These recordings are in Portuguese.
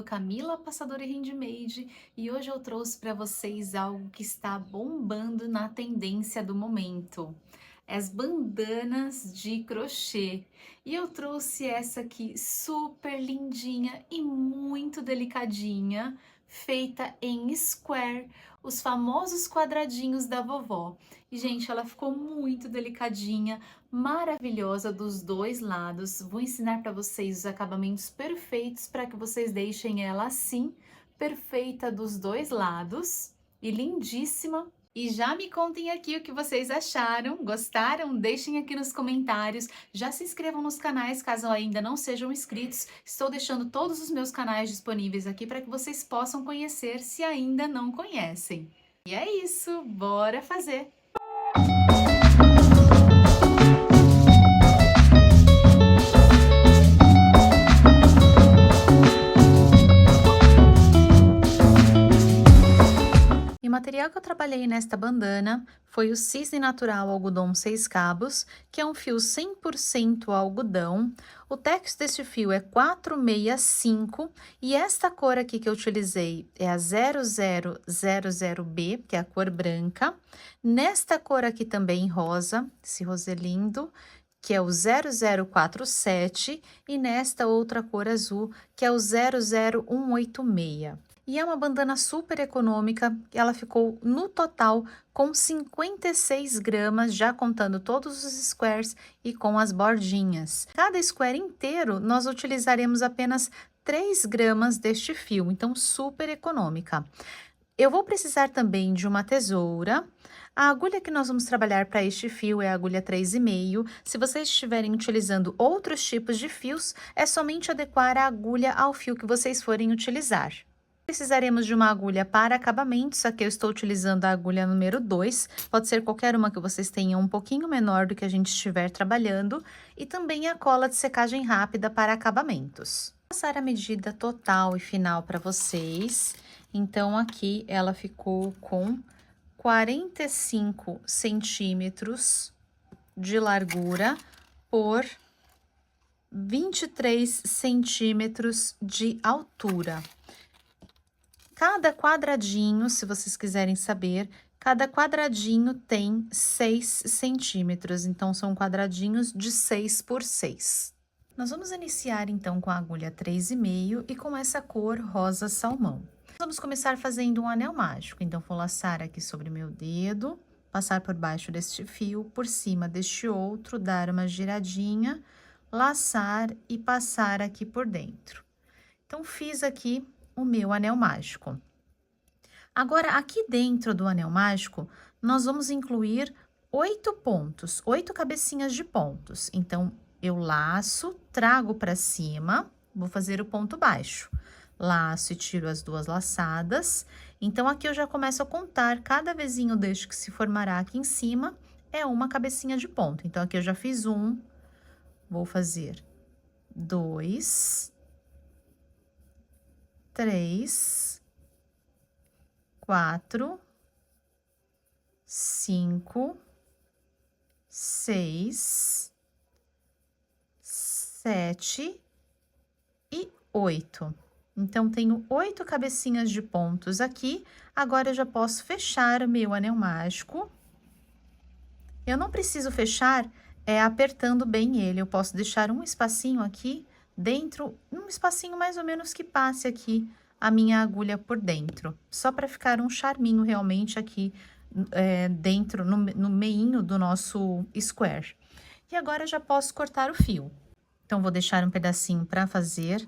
falando Camila, passadora e handmade, e hoje eu trouxe para vocês algo que está bombando na tendência do momento. As bandanas de crochê. E eu trouxe essa aqui super lindinha e muito delicadinha, feita em square, os famosos quadradinhos da vovó. E gente, ela ficou muito delicadinha, maravilhosa dos dois lados. Vou ensinar para vocês os acabamentos perfeitos para que vocês deixem ela assim, perfeita dos dois lados e lindíssima. E já me contem aqui o que vocês acharam, gostaram? Deixem aqui nos comentários. Já se inscrevam nos canais caso ainda não sejam inscritos. Estou deixando todos os meus canais disponíveis aqui para que vocês possam conhecer se ainda não conhecem. E é isso, bora fazer! E o material que eu trabalhei nesta bandana foi o Cisne Natural Algodão 6 Cabos, que é um fio 100% algodão. O texto deste fio é 465 e esta cor aqui que eu utilizei é a 0000B, que é a cor branca. Nesta cor aqui também rosa, esse roselindo, que é o 0047, e nesta outra cor azul, que é o 00186. E é uma bandana super econômica, ela ficou no total com 56 gramas, já contando todos os squares e com as bordinhas. Cada square inteiro nós utilizaremos apenas 3 gramas deste fio, então super econômica. Eu vou precisar também de uma tesoura. A agulha que nós vamos trabalhar para este fio é a agulha 3,5. Se vocês estiverem utilizando outros tipos de fios, é somente adequar a agulha ao fio que vocês forem utilizar. Precisaremos de uma agulha para acabamentos, aqui eu estou utilizando a agulha número 2, pode ser qualquer uma que vocês tenham um pouquinho menor do que a gente estiver trabalhando, e também a cola de secagem rápida para acabamentos. Vou passar a medida total e final para vocês, então aqui ela ficou com 45 centímetros de largura por 23 centímetros de altura. Cada quadradinho, se vocês quiserem saber, cada quadradinho tem 6 centímetros, então são quadradinhos de 6 por 6. Nós vamos iniciar então com a agulha 3,5 e com essa cor rosa salmão. Vamos começar fazendo um anel mágico, então vou laçar aqui sobre meu dedo, passar por baixo deste fio, por cima deste outro, dar uma giradinha, laçar e passar aqui por dentro. Então, fiz aqui o meu anel mágico. Agora, aqui dentro do anel mágico, nós vamos incluir 8 pontos, 8 cabecinhas de pontos. Então, eu laço, trago para cima, vou fazer o ponto baixo. Laço e tiro as duas laçadas. Então, aqui eu já começo a contar, cada vezinho deste que se formará aqui em cima, é uma cabecinha de ponto. Então, aqui eu já fiz um, vou fazer 2, 3, 4, 5, 6, 7 e 8. Então, tenho 8 cabecinhas de pontos aqui. Agora, eu já posso fechar o meu anel mágico. Eu não preciso fechar apertando bem ele, eu posso deixar um espacinho aqui dentro, um espacinho mais ou menos que passe aqui a minha agulha por dentro, só para ficar um charminho realmente aqui dentro, no meinho do nosso square. E agora, eu já posso cortar o fio. Então, vou deixar um pedacinho para fazer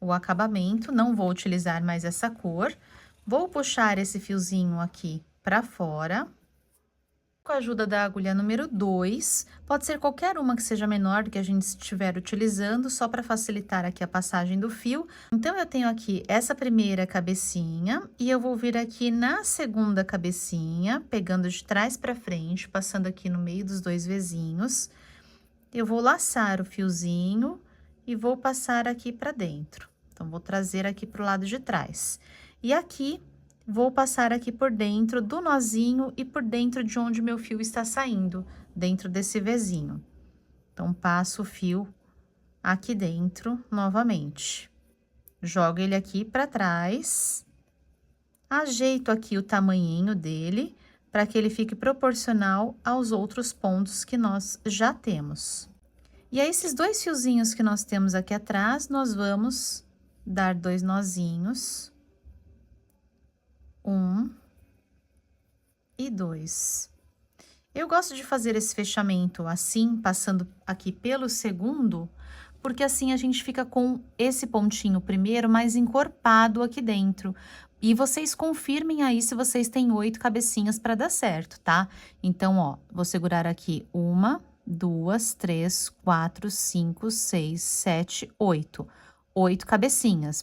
o acabamento, não vou utilizar mais essa cor. Vou puxar esse fiozinho aqui para fora. Com a ajuda da agulha número 2, pode ser qualquer uma que seja menor do que a gente estiver utilizando, só para facilitar aqui a passagem do fio. Então, eu tenho aqui essa primeira cabecinha, e eu vou vir aqui na segunda cabecinha, pegando de trás para frente, passando aqui no meio dos dois vezinhos. Eu vou laçar o fiozinho e vou passar aqui para dentro. Então, vou trazer aqui para o lado de trás. E aqui, vou passar aqui por dentro do nozinho e por dentro de onde meu fio está saindo, dentro desse vezinho. Então, passo o fio aqui dentro novamente. Jogo ele aqui pra trás, ajeito aqui o tamanhinho dele, para que ele fique proporcional aos outros pontos que nós já temos. E aí, esses 2 fiozinhos que nós temos aqui atrás, nós vamos dar 2 nozinhos. 1 e 2. Eu gosto de fazer esse fechamento assim, passando aqui pelo segundo, porque assim a gente fica com esse pontinho primeiro mais encorpado aqui dentro. E vocês confirmem aí se vocês têm 8 cabecinhas para dar certo, tá? Então, ó, vou segurar aqui 1, 2, 3, 4, 5, 6, 7, 8. 8 cabecinhas.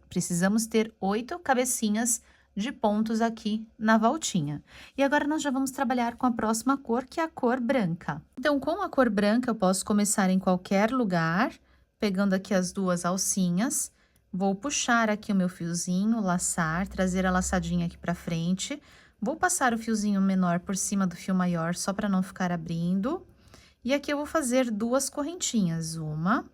Precisamos ter 8 cabecinhas de pontos aqui na voltinha. E agora nós já vamos trabalhar com a próxima cor, que é a cor branca. Então, com a cor branca, eu posso começar em qualquer lugar, pegando aqui as 2 alcinhas. Vou puxar aqui o meu fiozinho, laçar, trazer a laçadinha aqui pra frente. Vou passar o fiozinho menor por cima do fio maior, só para não ficar abrindo. E aqui eu vou fazer 2 correntinhas, 1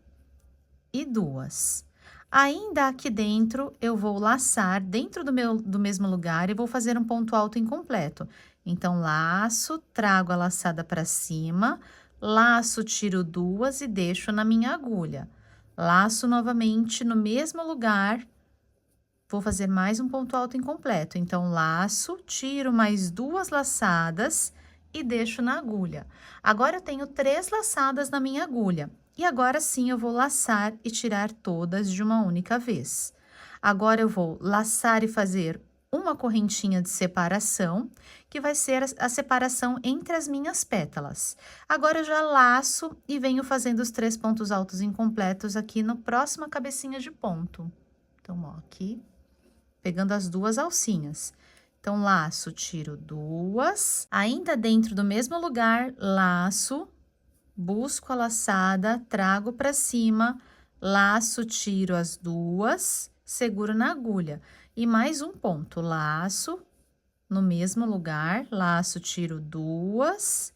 e 2. Ainda aqui dentro, eu vou laçar dentro do mesmo lugar e vou fazer um ponto alto incompleto. Então, laço, trago a laçada para cima, laço, tiro 2 e deixo na minha agulha. Laço novamente no mesmo lugar, vou fazer mais um ponto alto incompleto. Então, laço, tiro mais 2 laçadas e deixo na agulha. Agora, eu tenho 3 laçadas na minha agulha. E agora sim, eu vou laçar e tirar todas de uma única vez. Agora, eu vou laçar e fazer uma correntinha de separação, que vai ser a separação entre as minhas pétalas. Agora, eu já laço e venho fazendo os 3 pontos altos incompletos aqui no próxima cabecinha de ponto. Então, ó, aqui, pegando as 2 alcinhas. Então, laço, tiro 2, ainda dentro do mesmo lugar, laço, busco a laçada, trago para cima, laço, tiro as 2, seguro na agulha. E mais um ponto, laço, no mesmo lugar, laço, tiro 2.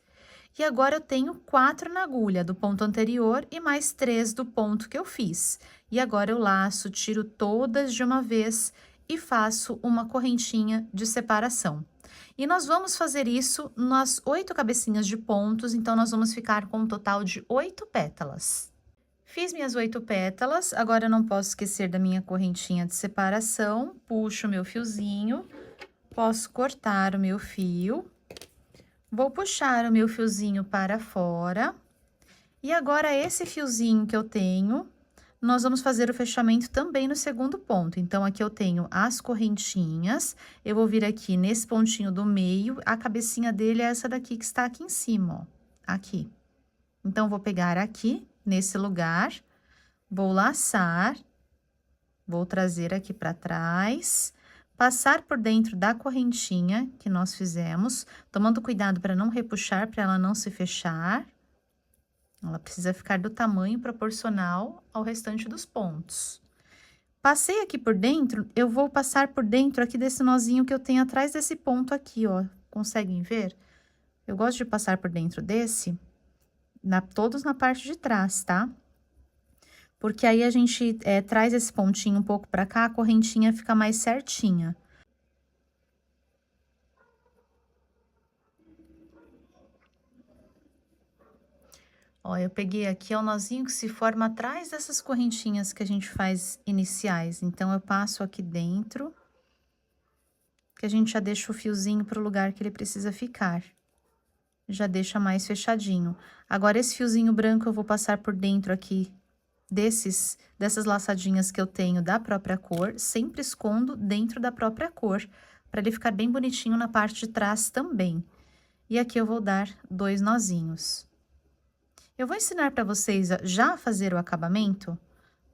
E agora, eu tenho 4 na agulha do ponto anterior e mais 3 do ponto que eu fiz. E agora, eu laço, tiro todas de uma vez e faço uma correntinha de separação. E nós vamos fazer isso nas 8 cabecinhas de pontos, então, nós vamos ficar com um total de 8 pétalas. Fiz minhas 8 pétalas, agora eu não posso esquecer da minha correntinha de separação, puxo o meu fiozinho, posso cortar o meu fio, vou puxar o meu fiozinho para fora, e agora esse fiozinho que eu tenho, nós vamos fazer o fechamento também no segundo ponto. Então, aqui eu tenho as correntinhas, eu vou vir aqui nesse pontinho do meio, a cabecinha dele é essa daqui que está aqui em cima, ó, aqui. Então, vou pegar aqui, nesse lugar, vou laçar, vou trazer aqui para trás, passar por dentro da correntinha que nós fizemos, tomando cuidado para não repuxar, para ela não se fechar. Ela precisa ficar do tamanho proporcional ao restante dos pontos. Passei aqui por dentro, eu vou passar por dentro aqui desse nozinho que eu tenho atrás desse ponto aqui, ó. Conseguem ver? Eu gosto de passar por dentro desse, todos na parte de trás, tá? Porque aí a gente traz esse pontinho um pouco pra cá, a correntinha fica mais certinha. Ó, eu peguei aqui, é o nozinho que se forma atrás dessas correntinhas que a gente faz iniciais. Então, eu passo aqui dentro, que a gente já deixa o fiozinho pro lugar que ele precisa ficar. Já deixa mais fechadinho. Agora, esse fiozinho branco eu vou passar por dentro aqui dessas laçadinhas que eu tenho da própria cor, sempre escondo dentro da própria cor, para ele ficar bem bonitinho na parte de trás também. E aqui eu vou dar 2 nozinhos. Eu vou ensinar para vocês já a fazer o acabamento,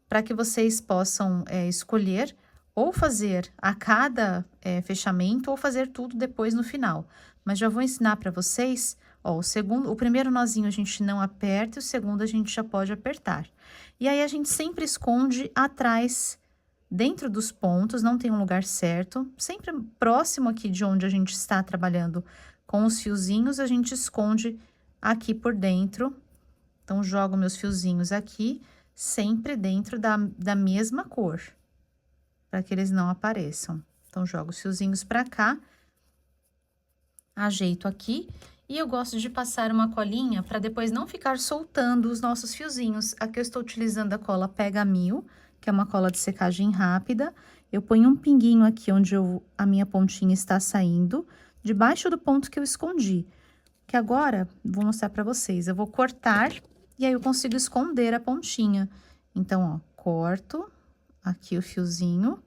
para que vocês possam escolher ou fazer a cada fechamento ou fazer tudo depois no final. Mas já vou ensinar para vocês, ó, o primeiro nozinho a gente não aperta, e o segundo a gente já pode apertar. E aí, a gente sempre esconde atrás, dentro dos pontos, não tem um lugar certo, sempre próximo aqui de onde a gente está trabalhando com os fiozinhos, a gente esconde aqui por dentro. Então, jogo meus fiozinhos aqui, sempre dentro da mesma cor. para que eles não apareçam. Então, jogo os fiozinhos para cá, ajeito aqui, e eu gosto de passar uma colinha para depois não ficar soltando os nossos fiozinhos. Aqui eu estou utilizando a cola Pega Mil, que é uma cola de secagem rápida. Eu ponho um pinguinho aqui onde a minha pontinha está saindo, debaixo do ponto que eu escondi. Que agora, vou mostrar para vocês, eu vou cortar e aí eu consigo esconder a pontinha. Então, ó, corto aqui o fiozinho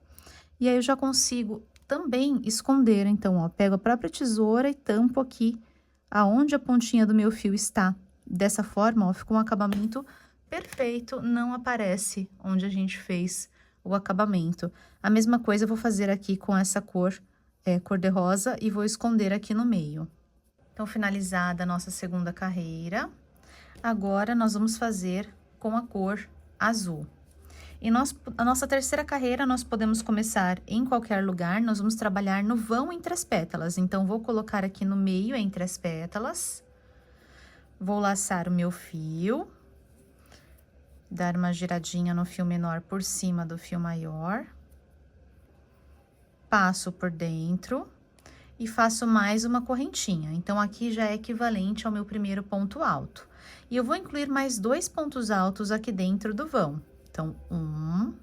e aí eu já consigo também esconder. Então, ó, pego a própria tesoura e tampo aqui aonde a pontinha do meu fio está. Dessa forma, ó, fica um acabamento perfeito, não aparece onde a gente fez o acabamento. A mesma coisa eu vou fazer aqui com essa cor, cor de rosa, e vou esconder aqui no meio. Então, finalizada a nossa segunda carreira, agora nós vamos fazer com a cor azul. E a nossa terceira carreira, nós podemos começar em qualquer lugar, nós vamos trabalhar no vão entre as pétalas. Então, vou colocar aqui no meio, entre as pétalas, vou laçar o meu fio, dar uma giradinha no fio menor por cima do fio maior, passo por dentro e faço mais uma correntinha. Então, aqui já é equivalente ao meu primeiro ponto alto. E eu vou incluir mais 2 pontos altos aqui dentro do vão. Então, 1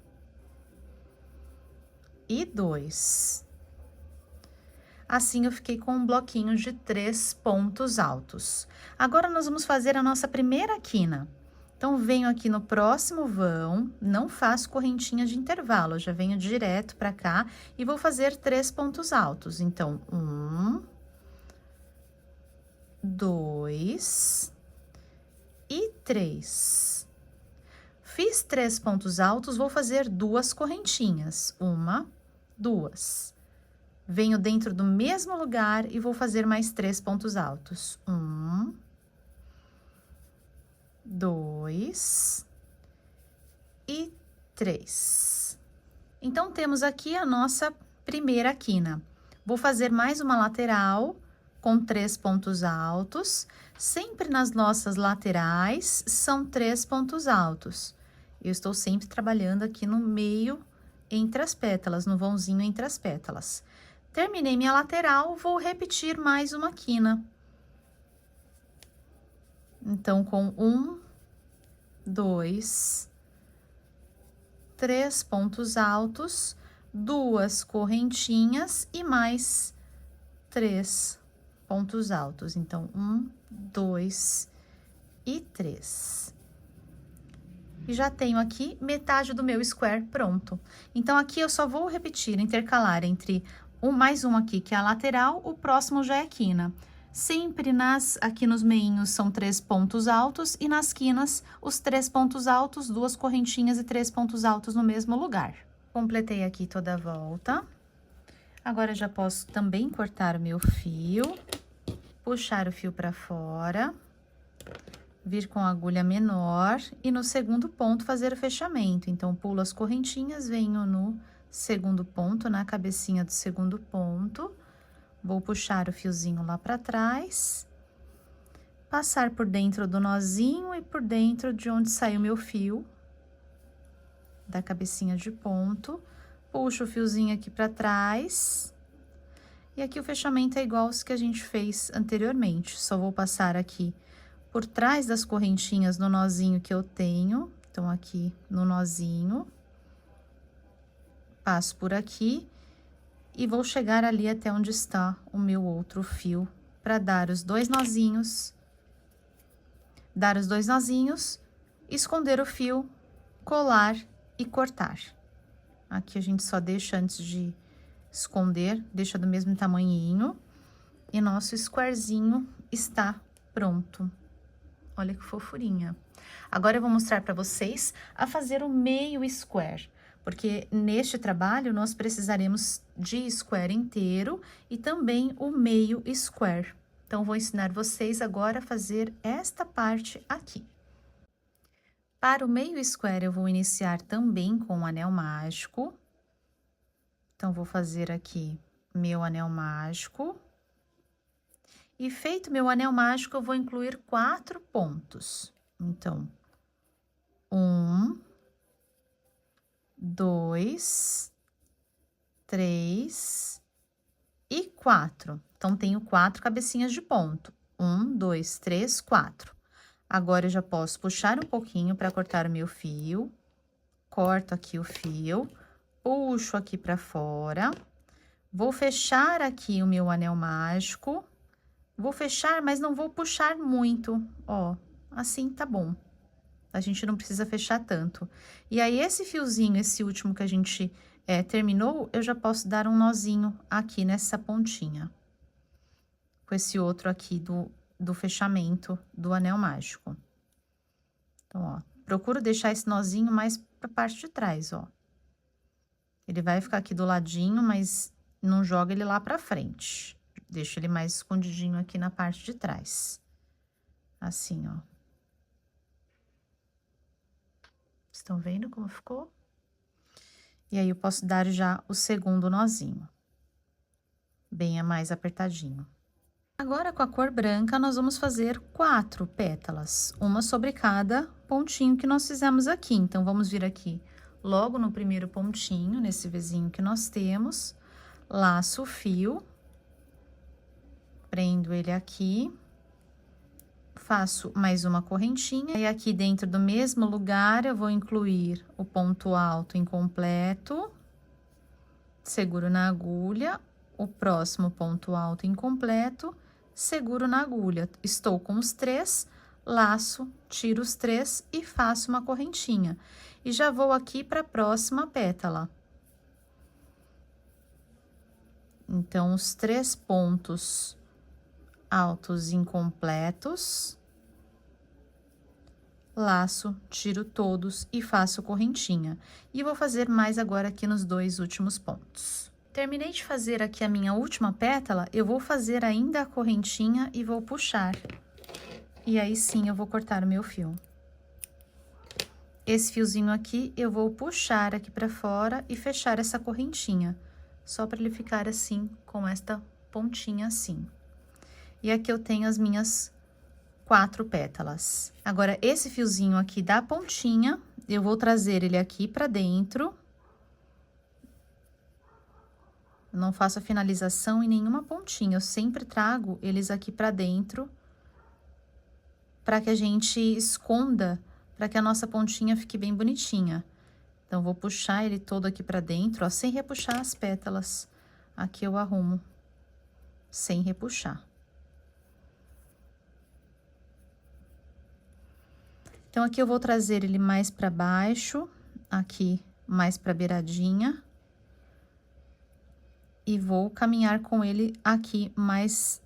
e 2. Assim, eu fiquei com um bloquinho de 3 pontos altos. Agora, nós vamos fazer a nossa primeira quina. Então, venho aqui no próximo vão, não faço correntinha de intervalo, eu já venho direto pra cá e vou fazer 3 pontos altos. Então, 1, 2 e 3. Fiz 3 pontos altos, vou fazer 2 correntinhas. 1, 2. Venho dentro do mesmo lugar e vou fazer mais 3 pontos altos. 1, 2 e 3. Então, temos aqui a nossa primeira quina. Vou fazer mais uma lateral com 3 pontos altos. Sempre nas nossas laterais são 3 pontos altos. Eu estou sempre trabalhando aqui no meio, entre as pétalas, no vãozinho entre as pétalas. Terminei minha lateral, vou repetir mais uma quina. Então, com 1, 2, 3 pontos altos, 2 correntinhas e mais 3 pontos altos. Então, 1, 2 e 3. E já tenho aqui metade do meu square pronto. Então, aqui eu só vou repetir, intercalar entre mais um aqui, que é a lateral, o próximo já é a quina. Sempre aqui nos meinhos são 3 pontos altos e nas quinas, os 3 pontos altos, 2 correntinhas e 3 pontos altos no mesmo lugar. Completei aqui toda a volta. Agora, já posso também cortar o meu fio, puxar o fio para fora, vir com a agulha menor e no segundo ponto fazer o fechamento. Então, pulo as correntinhas, venho no segundo ponto, na cabecinha do segundo ponto, vou puxar o fiozinho lá para trás, passar por dentro do nozinho e por dentro de onde saiu meu fio, da cabecinha de ponto, puxo o fiozinho aqui para trás. E aqui o fechamento é igual aos que a gente fez anteriormente, só vou passar aqui por trás das correntinhas no nozinho que eu tenho. Então, aqui no nozinho, passo por aqui e vou chegar ali até onde está o meu outro fio, para dar os 2 nozinhos, esconder o fio, colar e cortar. Aqui a gente só deixa antes de esconder, deixa do mesmo tamanhinho, e nosso squarezinho está pronto. Olha que fofurinha. Agora, eu vou mostrar para vocês a fazer o meio square, porque neste trabalho nós precisaremos de square inteiro e também o meio square. Então, vou ensinar vocês agora a fazer esta parte aqui. Para o meio square, eu vou iniciar também com o anel mágico. Então, vou fazer aqui meu anel mágico. E feito meu anel mágico, eu vou incluir 4 pontos. Então, 1, 2, 3 e 4. Então, tenho 4 cabecinhas de ponto. 1, 2, 3, 4. Agora, eu já posso puxar um pouquinho para cortar o meu fio. Corto aqui o fio, puxo aqui para fora. Vou fechar aqui o meu anel mágico. Vou fechar, mas não vou puxar muito, ó. Assim tá bom. A gente não precisa fechar tanto. E aí, esse fiozinho, esse último que a gente terminou, eu já posso dar um nozinho aqui nessa pontinha. Com esse outro aqui do fechamento do anel mágico. Então, ó, procuro deixar esse nozinho mais pra parte de trás, ó. Ele vai ficar aqui do ladinho, mas não joga ele lá pra frente. Deixo ele mais escondidinho aqui na parte de trás. Assim, ó. Estão vendo como ficou? E aí, eu posso dar já o segundo nozinho. Bem mais apertadinho. Agora, com a cor branca, nós vamos fazer 4 pétalas. Uma sobre cada pontinho que nós fizemos aqui. Então, vamos vir aqui logo no primeiro pontinho, nesse vizinho que nós temos. Laço o fio. Prendo ele aqui. Faço mais uma correntinha. E aqui dentro do mesmo lugar, eu vou incluir o ponto alto incompleto. Seguro na agulha. O próximo ponto alto incompleto, seguro na agulha. Estou com os 3, laço, tiro os 3 e faço uma correntinha. E já vou aqui para a próxima pétala. Então, os 3 pontos altos incompletos, laço, tiro todos e faço correntinha. E vou fazer mais agora aqui nos 2 últimos pontos. Terminei de fazer aqui a minha última pétala, eu vou fazer ainda a correntinha e vou puxar. E aí, sim, eu vou cortar o meu fio. Esse fiozinho aqui, eu vou puxar aqui pra fora e fechar essa correntinha. Só pra ele ficar assim, com esta pontinha assim. E aqui eu tenho as minhas 4 pétalas. Agora, esse fiozinho aqui da pontinha, eu vou trazer ele aqui pra dentro. Eu não faço a finalização em nenhuma pontinha, eu sempre trago eles aqui pra dentro, para que a gente esconda, para que a nossa pontinha fique bem bonitinha. Então, vou puxar ele todo aqui pra dentro, ó, sem repuxar as pétalas. Aqui eu arrumo, sem repuxar. Então, aqui eu vou trazer ele mais pra baixo, aqui mais pra beiradinha. E vou caminhar com ele aqui mais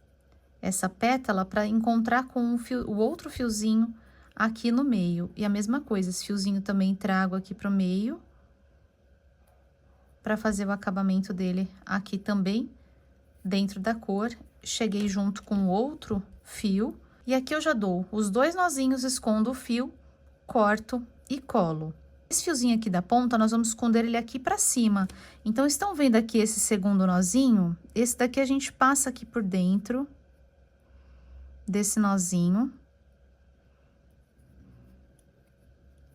essa pétala para encontrar com o outro fiozinho aqui no meio. E a mesma coisa, esse fiozinho também trago aqui pro meio, para fazer o acabamento dele aqui também, dentro da cor. Cheguei junto com o outro fio, e aqui eu já dou os 2 nozinhos, escondo o fio, corto e colo. Esse fiozinho aqui da ponta, nós vamos esconder ele aqui pra cima. Então, estão vendo aqui esse segundo nozinho? Esse daqui a gente passa aqui por dentro desse nozinho.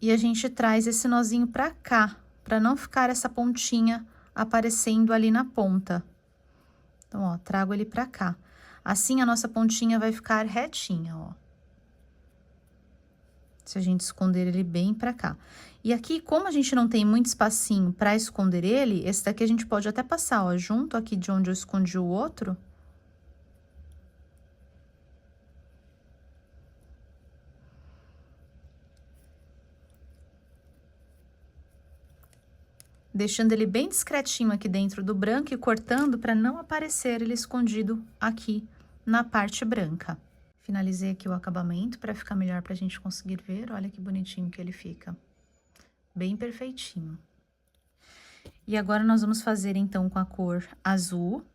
E a gente traz esse nozinho pra cá, pra não ficar essa pontinha aparecendo ali na ponta. Então, ó, trago ele pra cá. Assim, a nossa pontinha vai ficar retinha, ó. Se a gente esconder ele bem pra cá. E aqui, como a gente não tem muito espacinho pra esconder ele, esse daqui a gente pode até passar, ó, junto aqui de onde eu escondi o outro. Deixando ele bem discretinho aqui dentro do branco e cortando pra não aparecer ele escondido aqui na parte branca. Finalizei aqui o acabamento para ficar melhor pra gente conseguir ver. Olha que bonitinho que ele fica. Bem perfeitinho. E agora, nós vamos fazer, então, com a cor azul.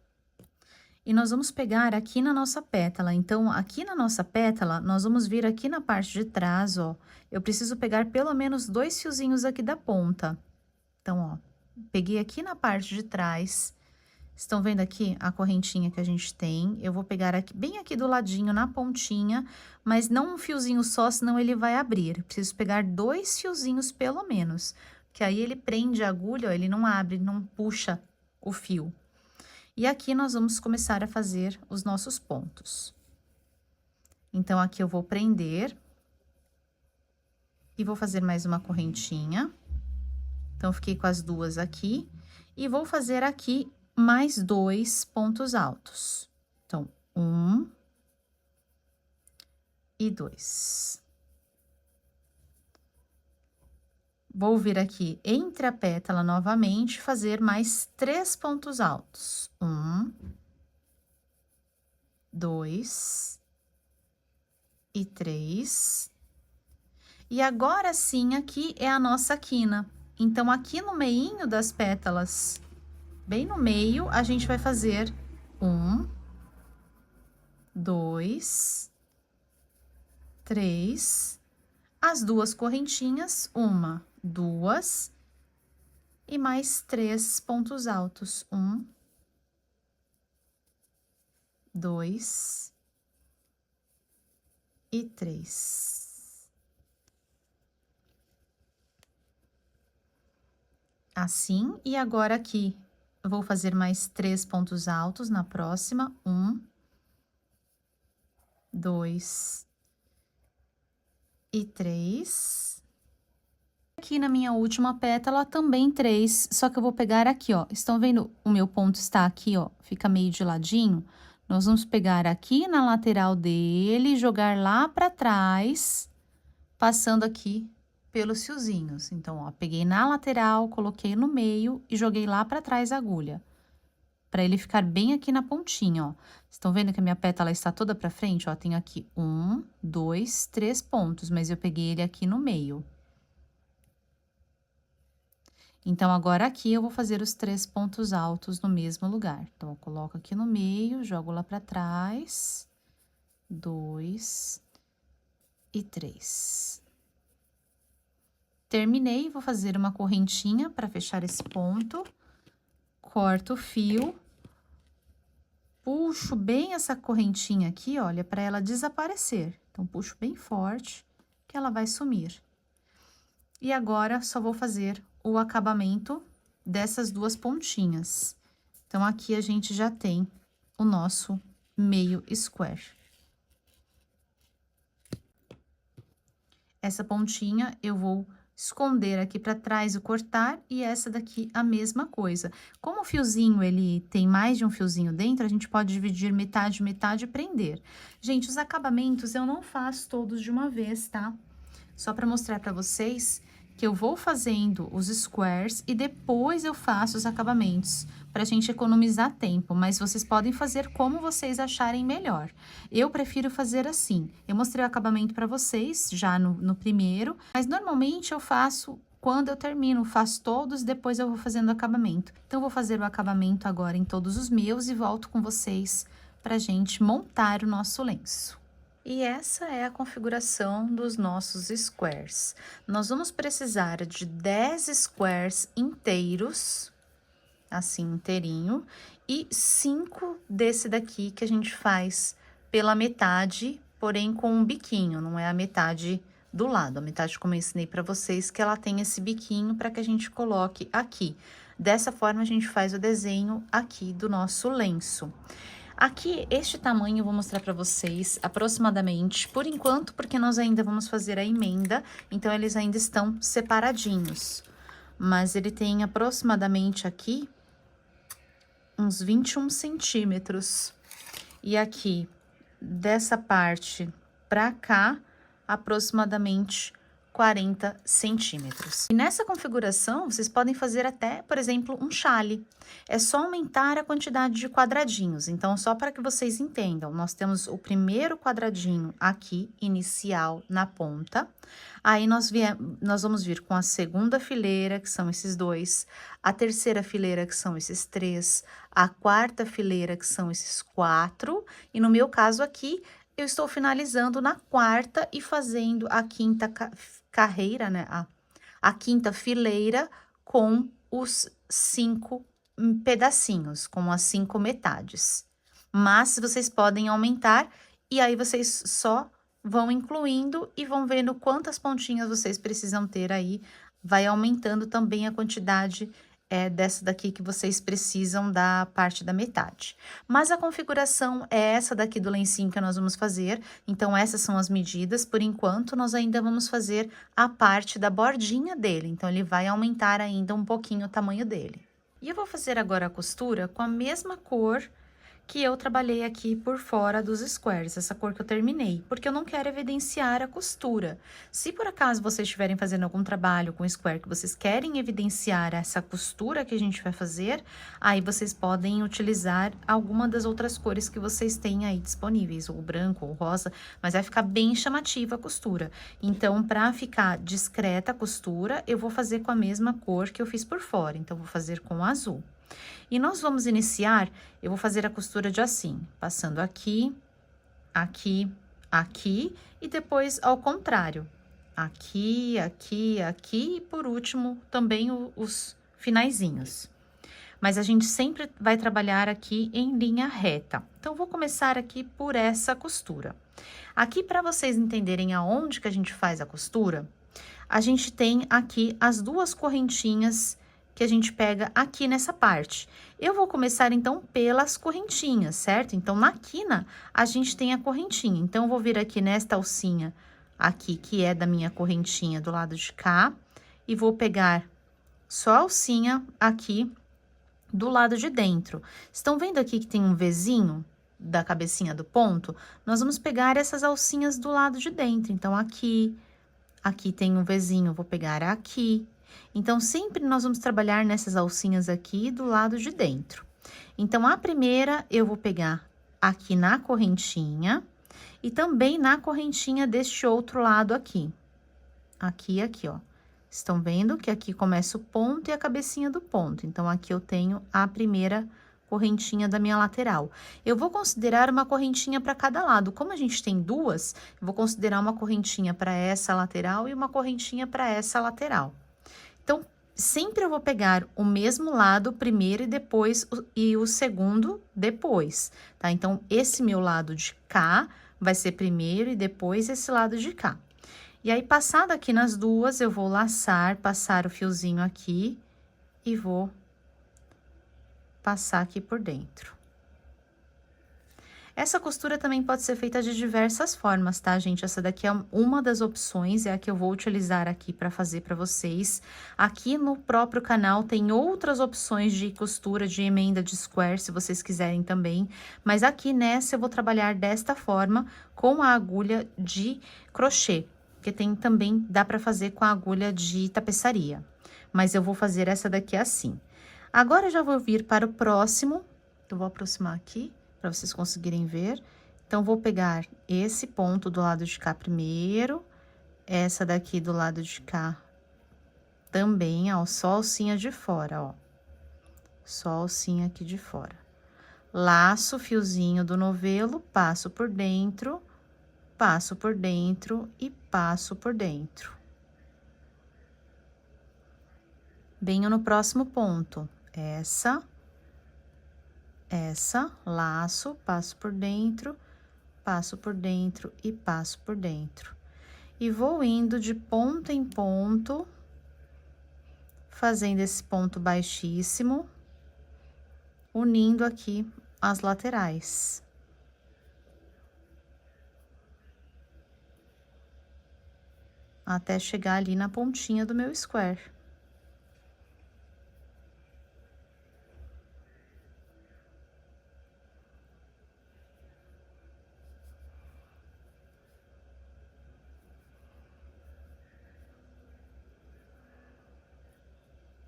E nós vamos pegar aqui na nossa pétala. Então, aqui na nossa pétala, nós vamos vir aqui na parte de trás, ó. Eu preciso pegar pelo menos 2 fiozinhos aqui da ponta. Então, ó, peguei aqui na parte de trás. Estão vendo aqui a correntinha que a gente tem? Eu vou pegar aqui, bem aqui do ladinho, na pontinha, mas não um fiozinho só, senão ele vai abrir. Preciso pegar 2 fiozinhos pelo menos, que aí ele prende a agulha, ó, ele não abre, não puxa o fio. E aqui nós vamos começar a fazer os nossos pontos. Então, aqui eu vou prender e vou fazer mais uma correntinha. Então, fiquei com as duas aqui e vou fazer aqui mais 2 pontos altos. Então, 1 e 2. Vou vir aqui entre a pétala novamente, fazer mais 3 pontos altos. 1, 2 e 3. E agora sim, aqui é a nossa quina. Então, aqui no meinho das pétalas, bem no meio, a gente vai fazer 1, 2, 3, as duas correntinhas, 1, 2 e mais 3 pontos altos. 1, 2 e 3. Assim, e agora aqui, eu vou fazer mais 3 pontos altos na próxima. 1, 2 e 3. Aqui na minha última pétala, também 3, só que eu vou pegar aqui, ó. Estão vendo? O meu ponto está aqui, ó, fica meio de ladinho. Nós vamos pegar aqui na lateral dele, jogar lá pra trás, passando aqui pelos fiozinhos. Então, ó, peguei na lateral, coloquei no meio e joguei lá pra trás a agulha. Pra ele ficar bem aqui na pontinha, ó. Estão vendo que a minha pétala está toda pra frente? Ó, tenho aqui 1, 2, 3 pontos, mas eu peguei ele aqui no meio. Então, agora aqui eu vou fazer os 3 pontos altos no mesmo lugar. Então, eu coloco aqui no meio, jogo lá pra trás, 2 e 3. Terminei, vou fazer uma correntinha para fechar esse ponto, corto o fio, puxo bem essa correntinha aqui, olha, para ela desaparecer. Então, puxo bem forte, que ela vai sumir. E agora, só vou fazer o acabamento dessas duas pontinhas. Então, aqui a gente já tem o nosso meio square. Essa pontinha eu vou esconder aqui pra trás o cortar e essa daqui a mesma coisa. Como o fiozinho, ele tem mais de um fiozinho dentro, a gente pode dividir metade, metade e prender. Gente, os acabamentos eu não faço todos de uma vez, tá? Só pra mostrar pra vocês que eu vou fazendo os squares e depois eu faço os acabamentos, pra gente economizar tempo, mas vocês podem fazer como vocês acharem melhor. Eu prefiro fazer assim, eu mostrei o acabamento pra vocês já no primeiro, mas normalmente eu faço quando eu termino, faço todos, depois eu vou fazendo o acabamento. Então, eu vou fazer o acabamento agora em todos os meus e volto com vocês pra gente montar o nosso lenço. E essa é a configuração dos nossos squares. Nós vamos precisar de 10 squares inteiros, assim, inteirinho, e 5 desse daqui que a gente faz pela metade, porém com um biquinho, não é a metade do lado. A metade, como eu ensinei para vocês, que ela tem esse biquinho para que a gente coloque aqui. Dessa forma, a gente faz o desenho aqui do nosso lenço. Aqui, este tamanho eu vou mostrar pra vocês aproximadamente, por enquanto, porque nós ainda vamos fazer a emenda, então eles ainda estão separadinhos. Mas ele tem aproximadamente aqui uns 21 centímetros. E aqui, dessa parte pra cá, aproximadamente 40 centímetros. E nessa configuração, vocês podem fazer até, por exemplo, um chale. É só aumentar a quantidade de quadradinhos. Então, só para que vocês entendam, nós temos o primeiro quadradinho aqui, inicial, na ponta. Aí, nós vamos vir com a segunda fileira, que são esses 2, a terceira fileira, que são esses 3, a quarta fileira, que são esses 4, e no meu caso aqui, eu estou finalizando na quarta e fazendo a quinta carreira, né? A quinta fileira com os 5 pedacinhos, com as 5 metades. Mas vocês podem aumentar e aí vocês só vão incluindo e vão vendo quantas pontinhas vocês precisam ter aí. Vai aumentando também a quantidade é dessa daqui que vocês precisam da parte da metade. Mas a configuração é essa daqui do lencinho que nós vamos fazer, então essas são as medidas. Por enquanto, nós ainda vamos fazer a parte da bordinha dele, então ele vai aumentar ainda um pouquinho o tamanho dele. E eu vou fazer agora a costura com a mesma cor que eu trabalhei aqui por fora dos squares, essa cor que eu terminei, porque eu não quero evidenciar a costura. Se por acaso vocês estiverem fazendo algum trabalho com square que vocês querem evidenciar essa costura que a gente vai fazer, aí vocês podem utilizar alguma das outras cores que vocês têm aí disponíveis, ou branco, ou rosa, mas vai ficar bem chamativa a costura. Então, para ficar discreta a costura, eu vou fazer com a mesma cor que eu fiz por fora, então vou fazer com azul. E nós vamos iniciar, eu vou fazer a costura de assim, passando aqui, aqui, aqui, e depois ao contrário. Aqui, aqui, aqui, e por último, também os finaizinhos. Mas a gente sempre vai trabalhar aqui em linha reta. Então, vou começar aqui por essa costura. Aqui, para vocês entenderem aonde que a gente faz a costura, a gente tem aqui as duas correntinhas que a gente pega aqui nessa parte. Eu vou começar, então, pelas correntinhas, certo? Então, na quina, a gente tem a correntinha. Então, eu vou vir aqui nesta alcinha aqui, que é da minha correntinha do lado de cá, e vou pegar só a alcinha aqui do lado de dentro. Estão vendo aqui que tem um Vzinho da cabecinha do ponto? Nós vamos pegar essas alcinhas do lado de dentro. Então, aqui tem um Vzinho, vou pegar aqui. Então, sempre nós vamos trabalhar nessas alcinhas aqui do lado de dentro. Então, a primeira eu vou pegar aqui na correntinha e também na correntinha deste outro lado aqui. Aqui e aqui, ó. Estão vendo que aqui começa o ponto e a cabecinha do ponto. Então, aqui eu tenho a primeira correntinha da minha lateral. Eu vou considerar uma correntinha para cada lado. Como a gente tem duas, eu vou considerar uma correntinha para essa lateral e uma correntinha para essa lateral. Então, sempre eu vou pegar o mesmo lado primeiro e depois o segundo depois, tá? Então, esse meu lado de cá vai ser primeiro e depois esse lado de cá. E aí, passado aqui nas duas, eu vou laçar, passar o fiozinho aqui e vou passar aqui por dentro. Essa costura também pode ser feita de diversas formas, tá, gente? Essa daqui é uma das opções, é a que eu vou utilizar aqui para fazer para vocês. Aqui no próprio canal tem outras opções de costura, de emenda de square, se vocês quiserem também. Mas aqui nessa eu vou trabalhar desta forma, com a agulha de crochê, que tem também, dá para fazer com a agulha de tapeçaria. Mas eu vou fazer essa daqui assim. Agora, eu já vou vir para o próximo, eu vou aproximar aqui, para vocês conseguirem ver. Então, vou pegar esse ponto do lado de cá primeiro, essa daqui do lado de cá também, ó, só alcinha de fora, ó. Só alcinha aqui de fora. Laço o fiozinho do novelo, passo por dentro e passo por dentro. Venho no próximo ponto, essa, laço, passo por dentro e passo por dentro. E vou indo de ponto em ponto, fazendo esse ponto baixíssimo, unindo aqui as laterais. Até chegar ali na pontinha do meu square.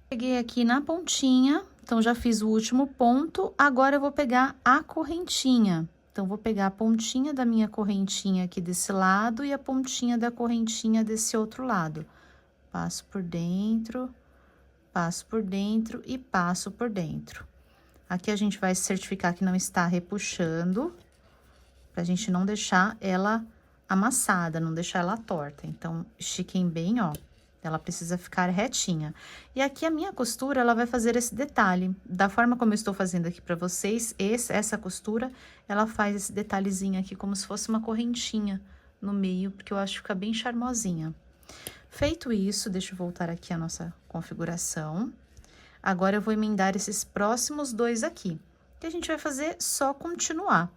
Peguei aqui na pontinha, então já fiz o último ponto, agora eu vou pegar a correntinha. Então, vou pegar a pontinha da minha correntinha aqui desse lado e a pontinha da correntinha desse outro lado. Passo por dentro e passo por dentro. Aqui a gente vai certificar que não está repuxando, pra gente não deixar ela amassada, não deixar ela torta. Então, estiquem bem, ó. Ela precisa ficar retinha. E aqui a minha costura, ela vai fazer esse detalhe. Da forma como eu estou fazendo aqui pra vocês, essa costura, ela faz esse detalhezinho aqui como se fosse uma correntinha no meio, porque eu acho que fica bem charmosinha. Feito isso, deixa eu voltar aqui a nossa configuração. Agora eu vou emendar esses próximos 2 aqui, que a gente vai fazer só continuar.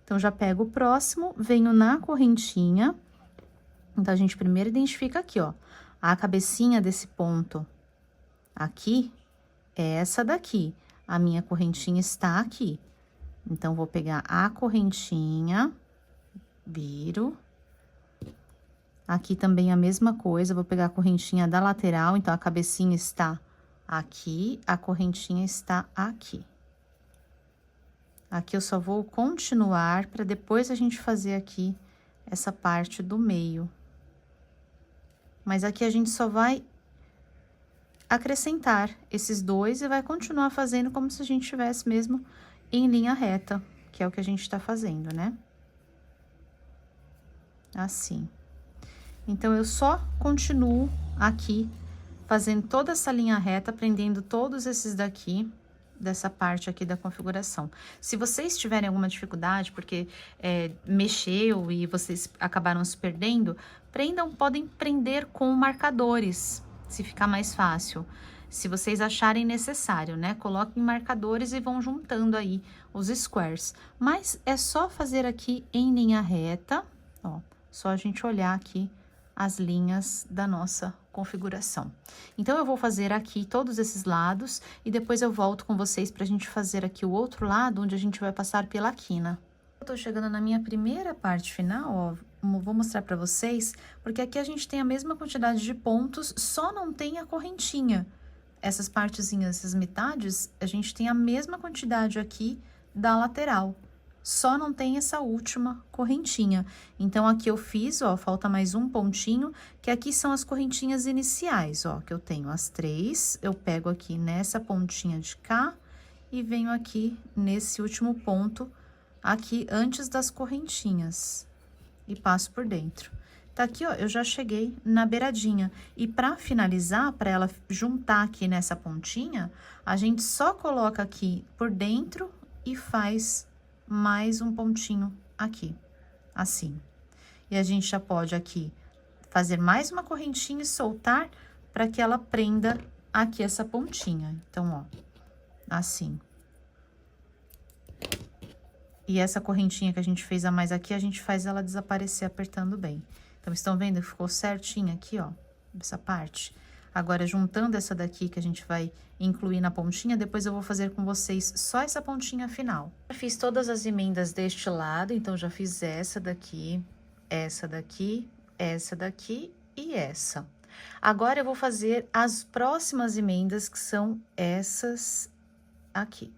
Então, já pego o próximo, venho na correntinha. Então, a gente primeiro identifica aqui, ó, a cabecinha desse ponto aqui é essa daqui. A minha correntinha está aqui. Então, vou pegar a correntinha, viro. Aqui também a mesma coisa, vou pegar a correntinha da lateral, então a cabecinha está aqui, a correntinha está aqui. Aqui eu só vou continuar para depois a gente fazer aqui essa parte do meio. Mas aqui a gente só vai acrescentar esses 2 e vai continuar fazendo como se a gente estivesse mesmo em linha reta, que é o que a gente tá fazendo, né? Assim. Então, eu só continuo aqui, fazendo toda essa linha reta, prendendo todos esses daqui, dessa parte aqui da configuração. Se vocês tiverem alguma dificuldade, porque mexeu e vocês acabaram se perdendo, podem prender com marcadores, se ficar mais fácil. Se vocês acharem necessário, né? Coloquem marcadores e vão juntando aí os squares. Mas é só fazer aqui em linha reta, ó, só a gente olhar aqui as linhas da nossa configuração. Então, eu vou fazer aqui todos esses lados e depois eu volto com vocês pra gente fazer aqui o outro lado, onde a gente vai passar pela quina. Eu tô chegando na minha primeira parte final, ó, vou mostrar pra vocês, porque aqui a gente tem a mesma quantidade de pontos, só não tem a correntinha. Essas partezinhas, essas metades, a gente tem a mesma quantidade aqui da lateral. Só não tem essa última correntinha. Então, aqui eu fiz, ó, falta mais um pontinho, que aqui são as correntinhas iniciais, ó, que eu tenho as 3, eu pego aqui nessa pontinha de cá e venho aqui nesse último ponto, aqui antes das correntinhas, e passo por dentro. Tá aqui, ó, eu já cheguei na beiradinha. E pra finalizar, pra ela juntar aqui nessa pontinha, a gente só coloca aqui por dentro e faz mais um pontinho aqui, assim. E a gente já pode aqui fazer mais uma correntinha e soltar para que ela prenda aqui essa pontinha. Então, ó, assim. E essa correntinha que a gente fez a mais aqui, a gente faz ela desaparecer apertando bem. Então, estão vendo que ficou certinho aqui, ó, essa parte. Agora, juntando essa daqui que a gente vai incluir na pontinha, depois eu vou fazer com vocês só essa pontinha final. Já fiz todas as emendas deste lado, então já fiz essa daqui, essa daqui, essa daqui e essa. Agora, eu vou fazer as próximas emendas, que são essas aqui.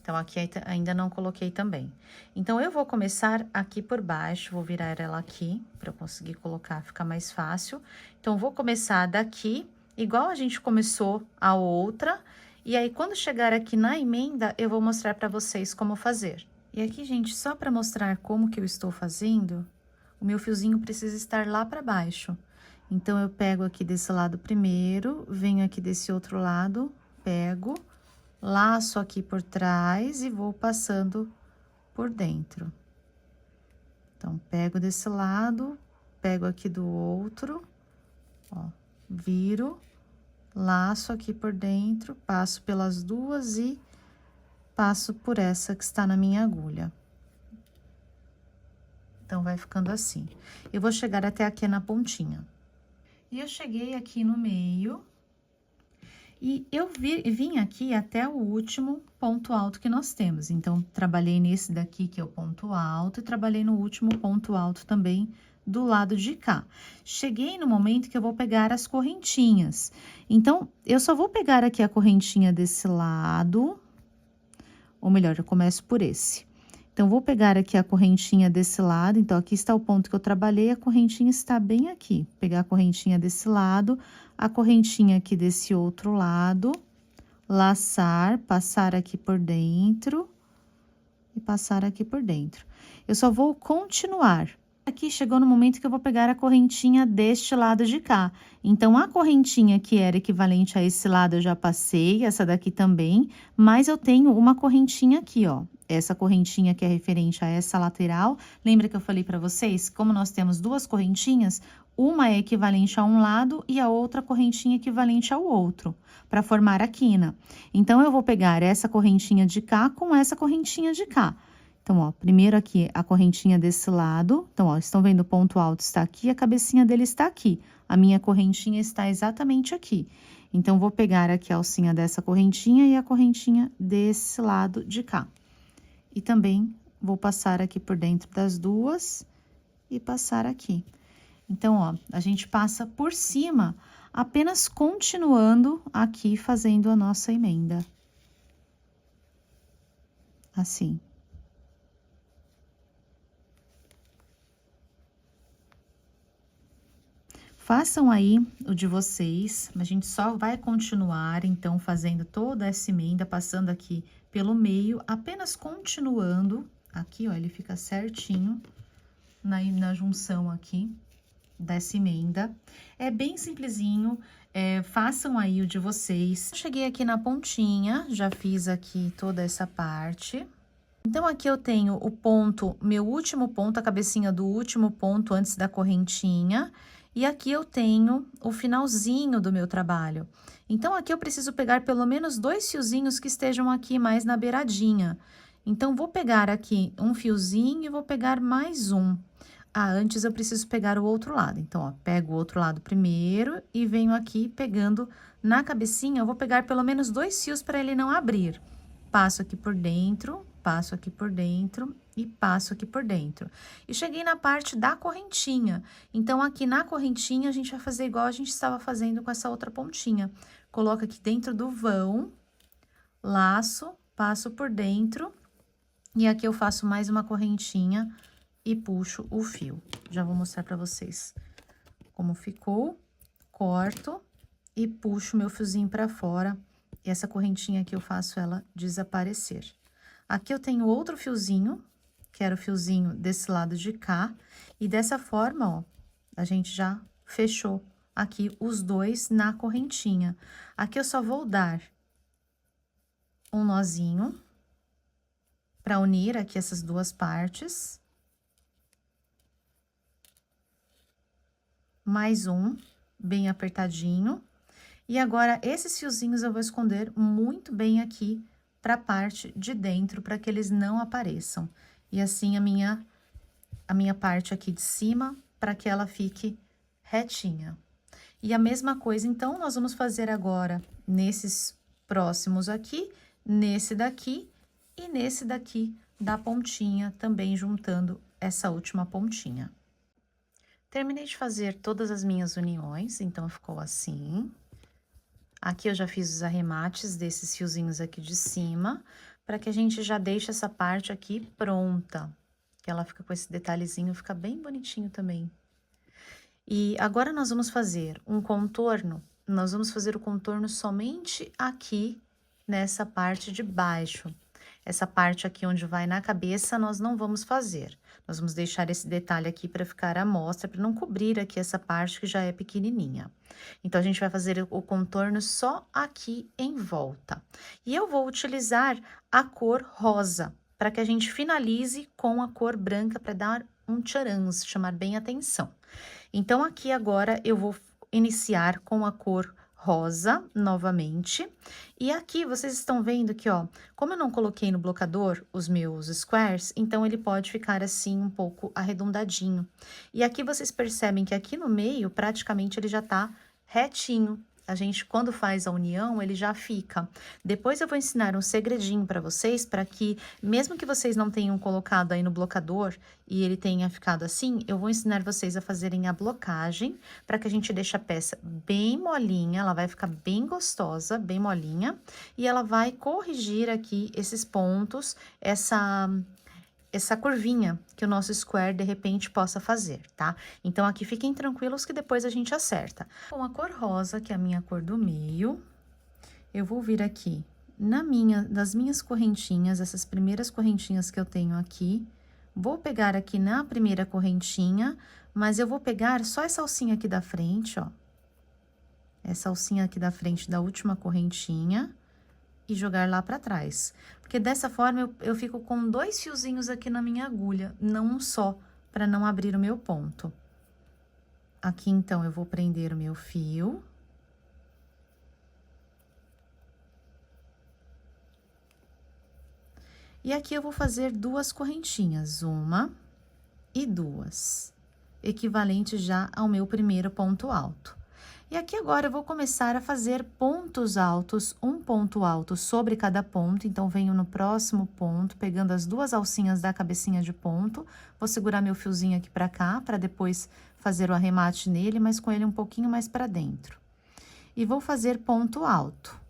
Então, aqui ainda não coloquei também. Então, eu vou começar aqui por baixo, vou virar ela aqui, para eu conseguir colocar, fica mais fácil. Então, vou começar daqui, igual a gente começou a outra, e aí, quando chegar aqui na emenda, eu vou mostrar para vocês como fazer. E aqui, gente, só para mostrar como que eu estou fazendo, o meu fiozinho precisa estar lá para baixo. Então, eu pego aqui desse lado primeiro, venho aqui desse outro lado, pego, laço aqui por trás e vou passando por dentro. Então, pego desse lado, pego aqui do outro, ó, viro, laço aqui por dentro, passo pelas duas e passo por essa que está na minha agulha. Então, vai ficando assim. Eu vou chegar até aqui na pontinha. E eu cheguei aqui no meio. E eu vim aqui até o último ponto alto que nós temos. Então, trabalhei nesse daqui, que é o ponto alto, e trabalhei no último ponto alto também do lado de cá. Cheguei no momento que eu vou pegar as correntinhas. Então, eu só vou pegar aqui a correntinha desse lado, ou melhor, eu começo por esse. Então, vou pegar aqui a correntinha desse lado. Então, aqui está o ponto que eu trabalhei, a correntinha está bem aqui. Pegar a correntinha desse lado, a correntinha aqui desse outro lado, laçar, passar aqui por dentro e passar aqui por dentro. Eu só vou continuar. Aqui chegou no momento que eu vou pegar a correntinha deste lado de cá. Então, a correntinha que era equivalente a esse lado eu já passei, essa daqui também, mas eu tenho uma correntinha aqui, ó. Essa correntinha que é referente a essa lateral. Lembra que eu falei pra vocês? Como nós temos duas correntinhas, uma é equivalente a um lado e a outra correntinha equivalente ao outro, para formar a quina. Então, eu vou pegar essa correntinha de cá com essa correntinha de cá. Então, ó, primeiro aqui a correntinha desse lado. Então, ó, estão vendo o ponto alto está aqui, a cabecinha dele está aqui. A minha correntinha está exatamente aqui. Então, vou pegar aqui a alcinha dessa correntinha e a correntinha desse lado de cá. E também vou passar aqui por dentro das duas e passar aqui. Então, ó, a gente passa por cima, apenas continuando aqui fazendo a nossa emenda. Assim. Façam aí o de vocês, a gente só vai continuar, então, fazendo toda essa emenda, passando aqui pelo meio, apenas continuando, aqui, ó, ele fica certinho na junção aqui dessa emenda. É bem simplesinho, façam aí o de vocês. Cheguei aqui na pontinha, já fiz aqui toda essa parte. Então, aqui eu tenho o ponto, meu último ponto, a cabecinha do último ponto antes da correntinha. E aqui eu tenho o finalzinho do meu trabalho. Então, aqui eu preciso pegar pelo menos 2 fiozinhos que estejam aqui mais na beiradinha. Então, vou pegar aqui um fiozinho e vou pegar mais um. Ah, antes eu preciso pegar o outro lado. Então, ó, pego o outro lado primeiro e venho aqui pegando na cabecinha, eu vou pegar pelo menos 2 fios para ele não abrir. Passo aqui por dentro, passo aqui por dentro e passo aqui por dentro. E cheguei na parte da correntinha. Então, aqui na correntinha, a gente vai fazer igual a gente estava fazendo com essa outra pontinha. Coloca aqui dentro do vão, laço, passo por dentro. E aqui eu faço mais uma correntinha e puxo o fio. Já vou mostrar pra vocês como ficou. Corto e puxo meu fiozinho pra fora. E essa correntinha aqui eu faço ela desaparecer. Aqui eu tenho outro fiozinho, que era o fiozinho desse lado de cá. E dessa forma, ó, a gente já fechou aqui os dois na correntinha. Aqui eu só vou dar um nozinho para unir aqui essas duas partes. Mais um, bem apertadinho. E agora, esses fiozinhos eu vou esconder muito bem aqui para a parte de dentro, para que eles não apareçam. E assim, a minha parte aqui de cima, para que ela fique retinha. E a mesma coisa, então, nós vamos fazer agora nesses próximos aqui, nesse daqui e nesse daqui da pontinha, também juntando essa última pontinha. Terminei de fazer todas as minhas uniões, então ficou assim. Aqui eu já fiz os arremates desses fiozinhos aqui de cima, para que a gente já deixe essa parte aqui pronta. Que ela fica com esse detalhezinho, fica bem bonitinho também. E agora nós vamos fazer um contorno, nós vamos fazer o contorno somente aqui, nessa parte de baixo. Essa parte aqui onde vai na cabeça, nós não vamos fazer. Nós vamos deixar esse detalhe aqui para ficar à mostra, para não cobrir aqui essa parte que já é pequenininha. Então, a gente vai fazer o contorno só aqui em volta. E eu vou utilizar a cor rosa, para que a gente finalize com a cor branca, para dar um tcharam, chamar bem atenção. Então, aqui agora, eu vou iniciar com a cor rosa, novamente. E aqui, vocês estão vendo que, ó, como eu não coloquei no blocador os meus squares, então ele pode ficar assim, um pouco arredondadinho. E aqui, vocês percebem que aqui no meio, praticamente, ele já tá retinho. A gente, quando faz a união, ele já fica. Depois eu vou ensinar um segredinho para vocês, para que, mesmo que vocês não tenham colocado aí no blocador e ele tenha ficado assim, eu vou ensinar vocês a fazerem a blocagem, para que a gente deixe a peça bem molinha, ela vai ficar bem gostosa, bem molinha, e ela vai corrigir aqui esses pontos, essa curvinha que o nosso square, de repente, possa fazer, tá? Então, aqui fiquem tranquilos que depois a gente acerta. Com a cor rosa, que é a minha cor do meio, eu vou vir aqui nas minhas correntinhas, essas primeiras correntinhas que eu tenho aqui, Vou pegar aqui na primeira correntinha, mas eu vou pegar só essa alcinha aqui da frente, ó. Essa alcinha aqui da frente da última correntinha e jogar lá pra trás. Porque dessa forma eu fico com 2 fiozinhos aqui na minha agulha, não um só, para não abrir o meu ponto. Aqui, então, eu vou prender o meu fio. E aqui eu vou fazer 2 correntinhas, 1 e 2, equivalente já ao meu primeiro ponto alto. E aqui agora eu vou começar a fazer pontos altos, um ponto alto sobre cada ponto. Então, venho no próximo ponto, pegando as 2 alcinhas da cabecinha de ponto, vou segurar meu fiozinho aqui pra cá, para depois fazer o arremate nele, mas com ele um pouquinho mais pra dentro. E vou fazer ponto alto.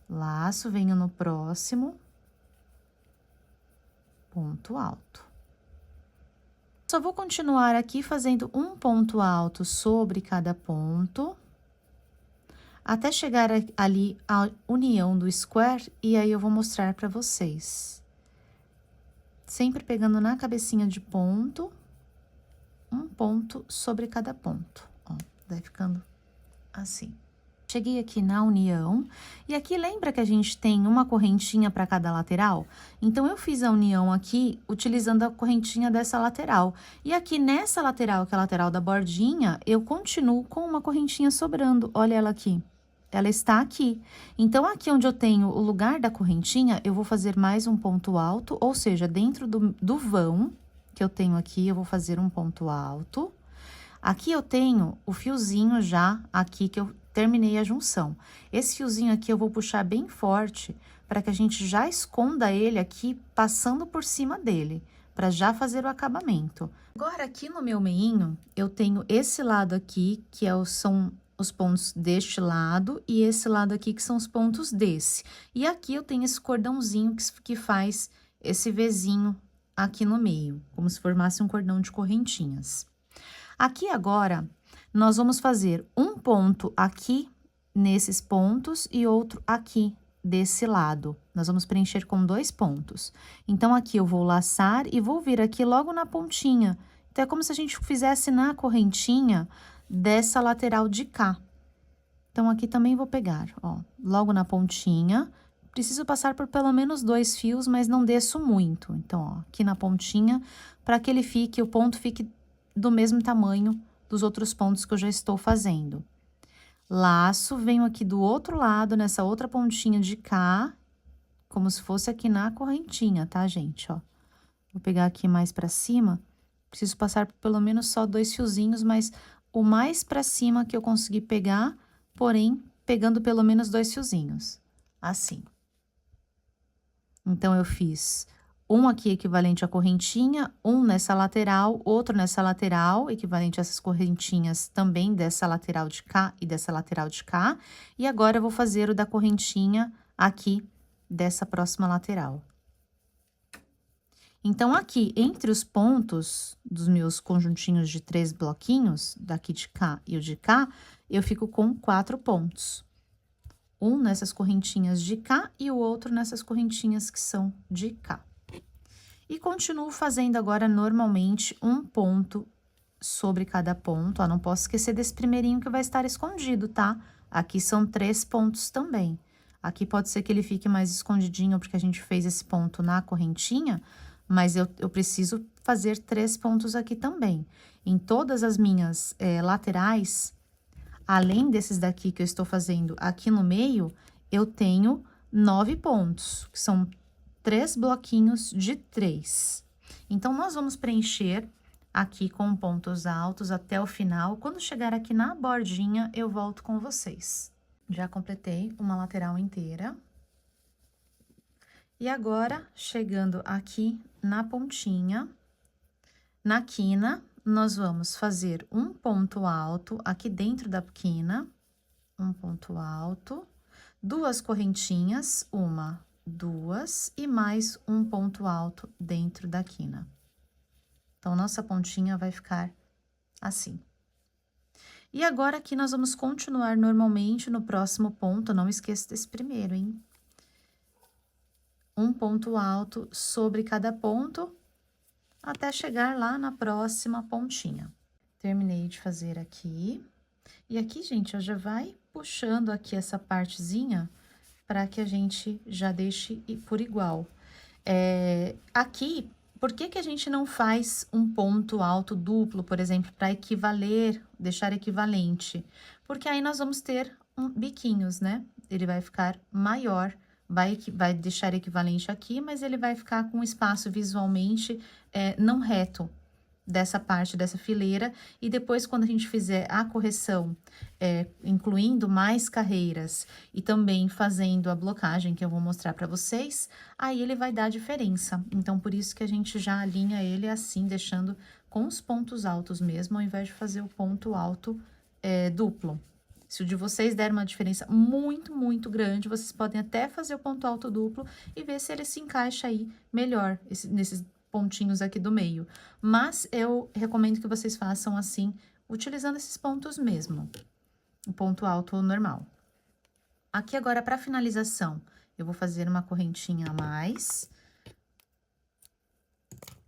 Laço, venho no próximo, ponto alto. Só vou continuar aqui fazendo um ponto alto sobre cada ponto, até chegar ali à união do square, e aí eu vou mostrar para vocês. Sempre pegando na cabecinha de ponto, um ponto sobre cada ponto, ó, vai ficando assim. Cheguei aqui na união, e aqui lembra que a gente tem uma correntinha para cada lateral? Então, eu fiz a união aqui, utilizando a correntinha dessa lateral. E aqui nessa lateral, que é a lateral da bordinha, eu continuo com uma correntinha sobrando, olha ela aqui. Ela está aqui. Então, aqui onde eu tenho o lugar da correntinha, eu vou fazer mais um ponto alto, ou seja, dentro do vão que eu tenho aqui, eu vou fazer um ponto alto. Aqui eu tenho o fiozinho já aqui que eu terminei a junção. Esse fiozinho aqui eu vou puxar bem forte para que a gente já esconda ele aqui, passando por cima dele, para já fazer o acabamento. Agora, aqui no meu meinho, eu tenho esse lado aqui, que são os pontos deste lado, e esse lado aqui, que são os pontos desse. E aqui eu tenho esse cordãozinho que faz esse Vzinho aqui no meio, como se formasse um cordão de correntinhas. Aqui agora, nós vamos fazer um ponto aqui nesses pontos e outro aqui desse lado. Nós vamos preencher com 2 pontos. Então, aqui eu vou laçar e vou vir aqui logo na pontinha. Então, é como se a gente fizesse na correntinha dessa lateral de cá. Então, aqui também vou pegar, ó, logo na pontinha. Preciso passar por pelo menos 2 fios, mas não desço muito. Então, ó, aqui na pontinha, para que o ponto fique do mesmo tamanho dos outros pontos que eu já estou fazendo. Laço, venho aqui do outro lado, nessa outra pontinha de cá, como se fosse aqui na correntinha, tá, gente, ó. Vou pegar aqui mais pra cima, preciso passar por pelo menos só 2 fiozinhos, mas o mais pra cima que eu conseguir pegar, porém, pegando pelo menos 2 fiozinhos, assim. Então, eu fiz um aqui equivalente à correntinha, um nessa lateral, outro nessa lateral, equivalente a essas correntinhas também dessa lateral de cá e dessa lateral de cá. E agora, eu vou fazer o da correntinha aqui dessa próxima lateral. Então, aqui, entre os pontos dos meus conjuntinhos de 3 bloquinhos, daqui de cá e o de cá, eu fico com 4 pontos. Um nessas correntinhas de cá e o outro nessas correntinhas que são de cá. E continuo fazendo agora, normalmente, um ponto sobre cada ponto. Ó, não posso esquecer desse primeirinho que vai estar escondido, tá? Aqui são 3 pontos também. Aqui pode ser que ele fique mais escondidinho, porque a gente fez esse ponto na correntinha, mas eu preciso fazer 3 pontos aqui também. Em todas as minhas laterais, além desses daqui que eu estou fazendo aqui no meio, eu tenho 9 pontos, que são 3 bloquinhos de 3. Então, nós vamos preencher aqui com pontos altos até o final. Quando chegar aqui na bordinha, eu volto com vocês. Já completei uma lateral inteira. E agora, chegando aqui na pontinha, na quina, nós vamos fazer um ponto alto aqui dentro da quina, um ponto alto, 2 correntinhas, 1, 2 e mais um ponto alto dentro da quina. Então, nossa pontinha vai ficar assim. E agora, aqui nós vamos continuar normalmente no próximo ponto, não esqueça desse primeiro, hein? um ponto alto sobre cada ponto, até chegar lá na próxima pontinha. Terminei de fazer aqui. E aqui, gente, ó, já vai puxando aqui essa partezinha para que a gente já deixe por igual. Aqui, por que que a gente não faz um ponto alto duplo, por exemplo, para equivaler, deixar equivalente? Porque aí nós vamos ter biquinhos, né? Ele vai ficar maior, vai deixar equivalente aqui, mas ele vai ficar com espaço visualmente não reto dessa parte dessa fileira, e depois quando a gente fizer a correção, incluindo mais carreiras e também fazendo a blocagem que eu vou mostrar para vocês, aí ele vai dar diferença. Então, por isso que a gente já alinha ele assim, deixando com os pontos altos mesmo, ao invés de fazer o ponto alto duplo. Se o de vocês der uma diferença muito, muito grande, vocês podem até fazer o ponto alto duplo e ver se ele se encaixa aí melhor, nesses pontinhos aqui do meio. Mas eu recomendo que vocês façam assim, utilizando esses pontos mesmo. O ponto alto normal. Aqui agora, para finalização, eu vou fazer uma correntinha a mais.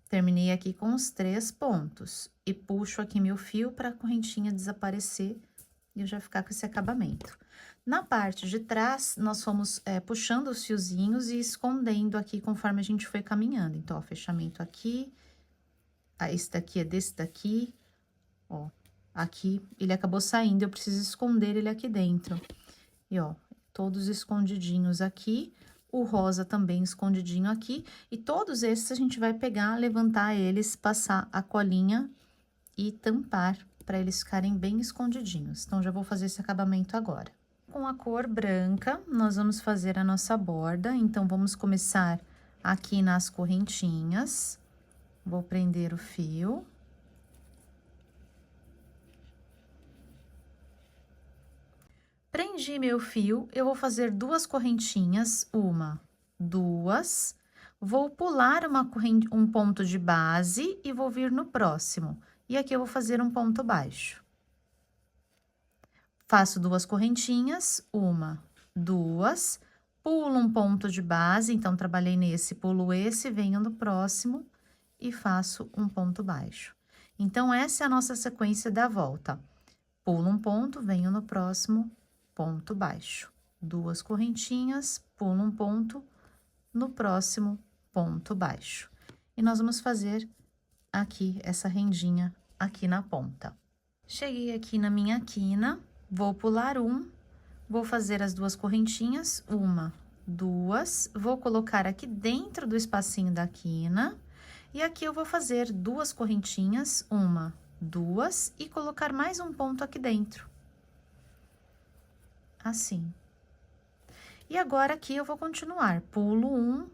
Terminei aqui com os 3 pontos. E puxo aqui meu fio para a correntinha desaparecer e eu já ficar com esse acabamento. Na parte de trás, nós fomos puxando os fiozinhos e escondendo aqui conforme a gente foi caminhando. Então, ó, fechamento aqui, esse daqui é desse daqui, ó, aqui ele acabou saindo, eu preciso esconder ele aqui dentro. E, ó, todos escondidinhos aqui, o rosa também escondidinho aqui, e todos esses a gente vai pegar, levantar eles, passar a colinha e tampar para eles ficarem bem escondidinhos. Então, já vou fazer esse acabamento agora. Com a cor branca, nós vamos fazer a nossa borda, então, vamos começar aqui nas correntinhas. Vou prender o fio. Prendi meu fio, eu vou fazer 2 correntinhas, 1, 2, vou pular um ponto de base e vou vir no próximo. E aqui eu vou fazer um ponto baixo. Faço 2 correntinhas, 1, 2, pulo um ponto de base, então, trabalhei nesse, pulo esse, venho no próximo e faço um ponto baixo. Então, essa é a nossa sequência da volta. Pulo um ponto, venho no próximo, ponto baixo. 2 correntinhas, pulo um ponto, no próximo, ponto baixo. E nós vamos fazer aqui essa rendinha aqui na ponta. Cheguei aqui na minha quina, vou pular vou fazer as 2 correntinhas, 1, 2, vou colocar aqui dentro do espacinho da quina, e aqui eu vou fazer 2 correntinhas, 1, 2, e colocar mais um ponto aqui dentro. Assim. E agora, aqui eu vou continuar, pulo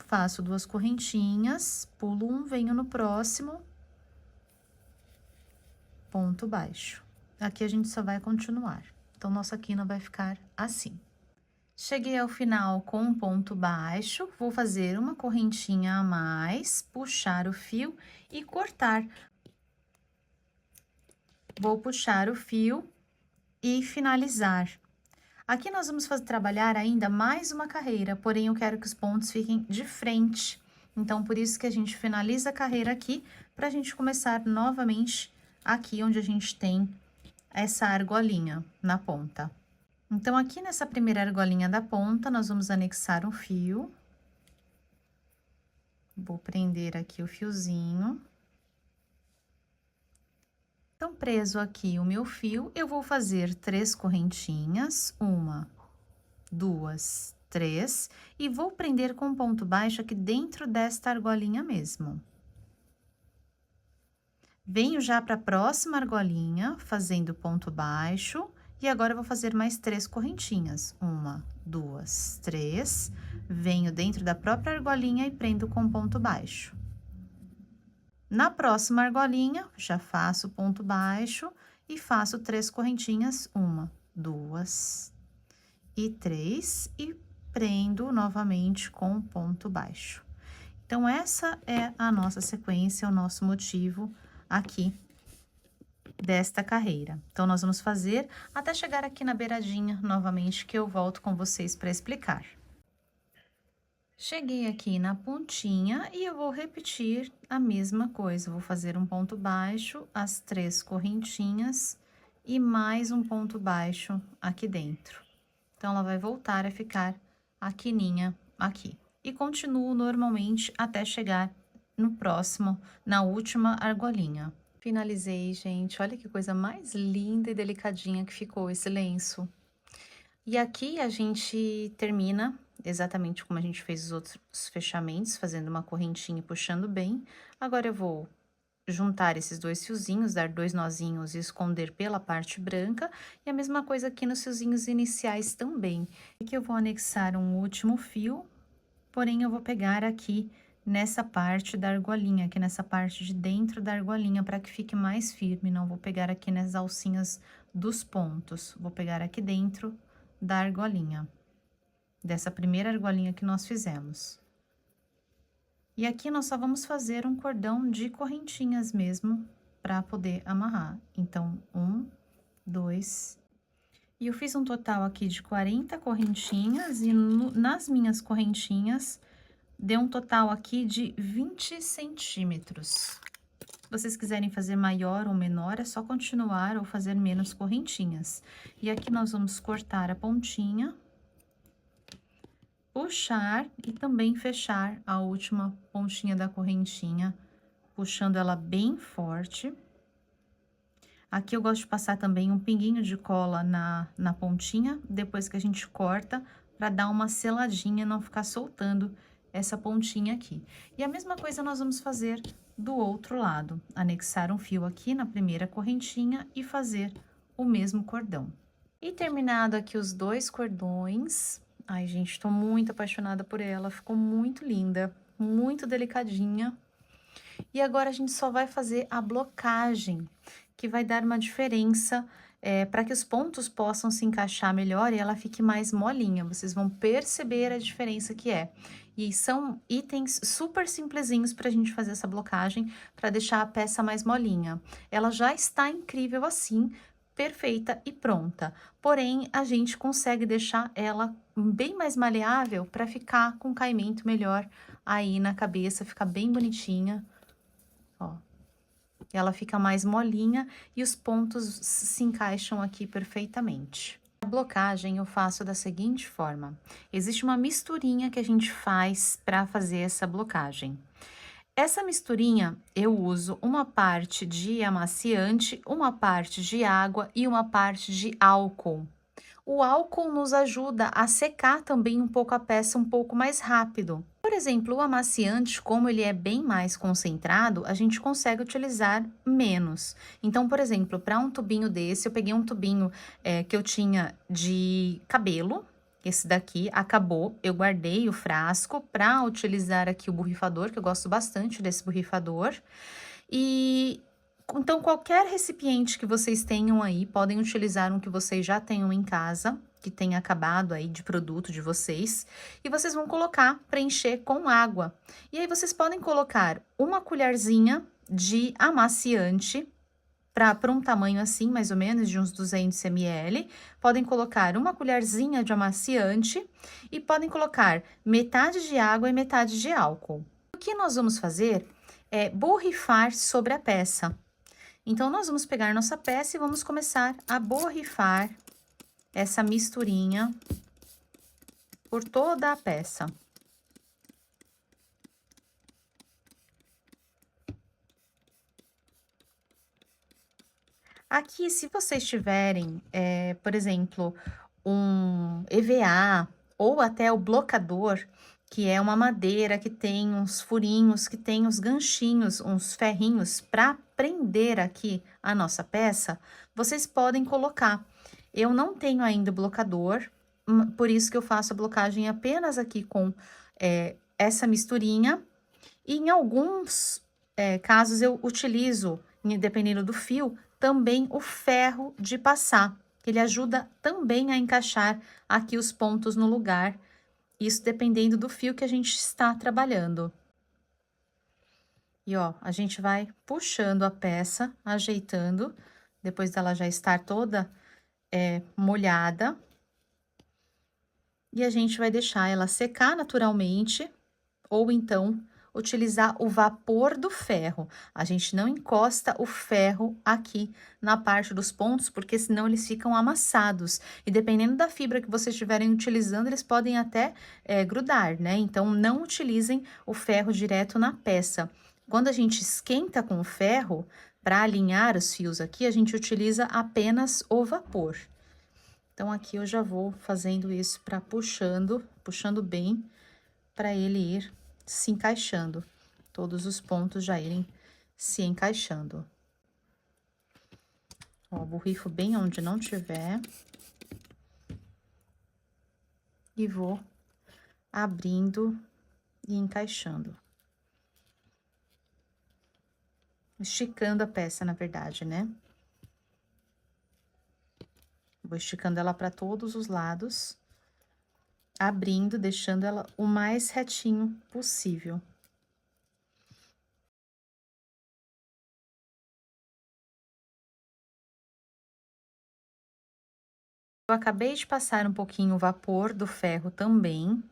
faço 2 correntinhas, pulo venho no próximo, ponto baixo. Aqui a gente só vai continuar. Então, nossa quina vai ficar assim. Cheguei ao final com um ponto baixo, vou fazer uma correntinha a mais, puxar o fio e cortar. Vou puxar o fio e finalizar. Aqui nós vamos trabalhar ainda mais uma carreira, porém eu quero que os pontos fiquem de frente. Então, por isso que a gente finaliza a carreira aqui, para a gente começar novamente aqui onde a gente tem essa argolinha na ponta. Então, aqui nessa primeira argolinha da ponta, nós vamos anexar um fio. Vou prender aqui o fiozinho. Então, preso aqui o meu fio, eu vou fazer 3 correntinhas, 1, 2, 3, e vou prender com ponto baixo aqui dentro desta argolinha mesmo. Venho já para a próxima argolinha, fazendo ponto baixo, e agora eu vou fazer mais 3 correntinhas. 1, 2, 3, venho dentro da própria argolinha e prendo com ponto baixo. Na próxima argolinha, já faço ponto baixo e faço 3 correntinhas, 1, 2 e 3, e prendo novamente com ponto baixo. Então, essa é a nossa sequência, o nosso motivo aqui desta carreira. Então, nós vamos fazer até chegar aqui na beiradinha novamente, que eu volto com vocês para explicar. Cheguei aqui na pontinha e eu vou repetir a mesma coisa. Vou fazer um ponto baixo, as 3 correntinhas e mais um ponto baixo aqui dentro. Então, ela vai voltar a ficar a quininha aqui. E continuo normalmente até chegar no próximo, na última argolinha. Finalizei, gente. Olha que coisa mais linda e delicadinha que ficou esse lenço. E aqui a gente termina exatamente como a gente fez os outros fechamentos, fazendo uma correntinha e puxando bem. Agora eu vou juntar esses 2 fiozinhos, dar 2 nozinhos e esconder pela parte branca, e a mesma coisa aqui nos fiozinhos iniciais também. Aqui eu vou anexar um último fio, porém eu vou pegar aqui nessa parte da argolinha, aqui nessa parte de dentro da argolinha, para que fique mais firme, não vou pegar aqui nas alcinhas dos pontos, vou pegar aqui dentro da argolinha, dessa primeira argolinha que nós fizemos. E aqui nós só vamos fazer um cordão de correntinhas mesmo, para poder amarrar. Então, 1, 2... E eu fiz um total aqui de 40 correntinhas, e nas minhas correntinhas, deu um total aqui de 20 centímetros. Se vocês quiserem fazer maior ou menor, é só continuar ou fazer menos correntinhas. E aqui nós vamos cortar a pontinha, puxar e também fechar a última pontinha da correntinha, puxando ela bem forte. Aqui eu gosto de passar também um pinguinho de cola na pontinha, depois que a gente corta, para dar uma seladinha, não ficar soltando essa pontinha aqui. E a mesma coisa nós vamos fazer do outro lado, anexar um fio aqui na primeira correntinha e fazer o mesmo cordão. E terminado aqui os 2 cordões, ai, gente, tô muito apaixonada por ela, ficou muito linda, muito delicadinha. E agora a gente só vai fazer a blocagem, que vai dar uma diferença para que os pontos possam se encaixar melhor e ela fique mais molinha. Vocês vão perceber a diferença que é. E são itens super simplesinhos para a gente fazer essa blocagem, para deixar a peça mais molinha. Ela já está incrível assim, perfeita e pronta. Porém, a gente consegue deixar ela bem mais maleável para ficar com caimento melhor aí na cabeça, ficar bem bonitinha. Ó, ela fica mais molinha e os pontos se encaixam aqui perfeitamente. A blocagem eu faço da seguinte forma: existe uma misturinha que a gente faz para fazer essa blocagem. Essa misturinha eu uso uma parte de amaciante, uma parte de água e uma parte de álcool. O álcool nos ajuda a secar também um pouco a peça um pouco mais rápido. Por exemplo, o amaciante, como ele é bem mais concentrado, a gente consegue utilizar menos. Então, por exemplo, para um tubinho desse, eu peguei um tubinho que eu tinha de cabelo. Esse daqui acabou, eu guardei o frasco para utilizar aqui o borrifador, que eu gosto bastante desse borrifador. E então, qualquer recipiente que vocês tenham aí, podem utilizar um que vocês já tenham em casa, que tenha acabado aí de produto de vocês, e vocês vão colocar, preencher com água. E aí, vocês podem colocar uma colherzinha de amaciante, para um tamanho assim, mais ou menos, de uns 200 ml. Podem colocar uma colherzinha de amaciante e podem colocar metade de água e metade de álcool. O que nós vamos fazer é borrifar sobre a peça. Então, nós vamos pegar nossa peça e vamos começar a borrifar essa misturinha por toda a peça. Aqui, se vocês tiverem, por exemplo, um EVA ou até o blocador, que é uma madeira que tem uns furinhos, que tem os ganchinhos, uns ferrinhos para prender aqui a nossa peça, vocês podem colocar. Eu não tenho ainda o blocador, por isso que eu faço a blocagem apenas aqui com essa misturinha. E em alguns casos eu utilizo, dependendo do fio, também o ferro de passar. Ele ajuda também a encaixar aqui os pontos no lugar, isso dependendo do fio que a gente está trabalhando. E ó, a gente vai puxando a peça, ajeitando, depois dela já estar toda molhada. E a gente vai deixar ela secar naturalmente, ou então utilizar o vapor do ferro. A gente não encosta o ferro aqui na parte dos pontos, porque senão eles ficam amassados. E dependendo da fibra que vocês estiverem utilizando, eles podem até grudar, né? Então, não utilizem o ferro direto na peça. Quando a gente esquenta com o ferro, para alinhar os fios aqui, a gente utiliza apenas o vapor. Então, aqui eu já vou fazendo isso para puxando bem, para ele ir se encaixando, todos os pontos já irem se encaixando. Ó, borrifo bem onde não tiver. E vou abrindo e encaixando. Esticando a peça, na verdade, né? Vou esticando ela para todos os lados, abrindo, deixando ela o mais retinho possível. Eu acabei de passar um pouquinho o vapor do ferro também,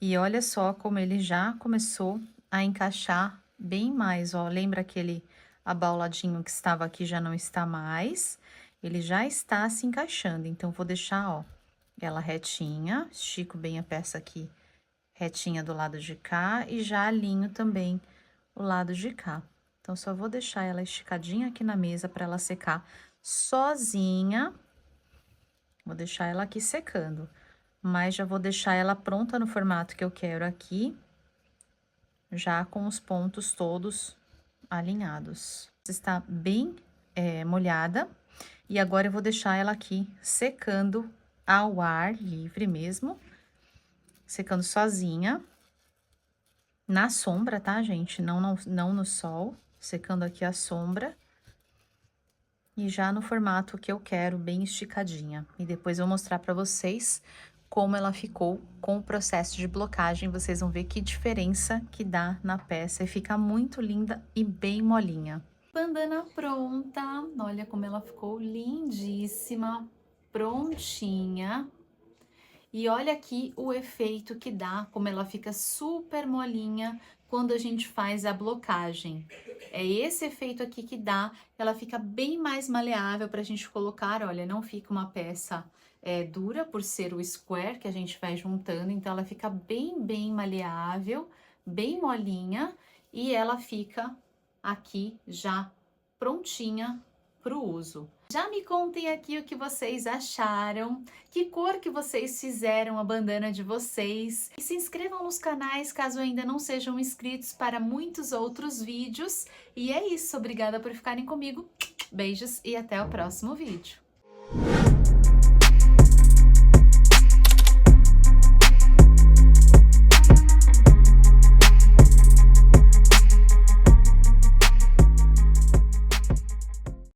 e olha só como ele já começou a encaixar bem mais, ó. Lembra aquele abauladinho que estava aqui, já não está mais? Ele já está se encaixando, então vou deixar, ó, ela retinha, estico bem a peça aqui retinha do lado de cá e já alinho também o lado de cá. Então, só vou deixar ela esticadinha aqui na mesa para ela secar sozinha. Vou deixar ela aqui secando, mas já vou deixar ela pronta no formato que eu quero aqui, já com os pontos todos alinhados. Está bem molhada, e agora eu vou deixar ela aqui secando ao ar livre mesmo, secando sozinha, na sombra, tá, gente? Não no sol, secando aqui a sombra. E já no formato que eu quero, bem esticadinha. E depois eu vou mostrar pra vocês como ela ficou com o processo de blocagem. Vocês vão ver que diferença que dá na peça. E fica muito linda e bem molinha. Bandana pronta. Olha como ela ficou lindíssima, prontinha. E olha aqui o efeito que dá, como ela fica super molinha quando a gente faz a blocagem. É esse efeito aqui que dá, ela fica bem mais maleável para a gente colocar, olha, não fica uma peça dura por ser o square que a gente vai juntando, então ela fica bem maleável, bem molinha, e ela fica aqui já prontinha para o uso. Já me contem aqui o que vocês acharam, que cor que vocês fizeram a bandana de vocês. E se inscrevam nos canais caso ainda não sejam inscritos para muitos outros vídeos. E é isso, obrigada por ficarem comigo. Beijos e até o próximo vídeo.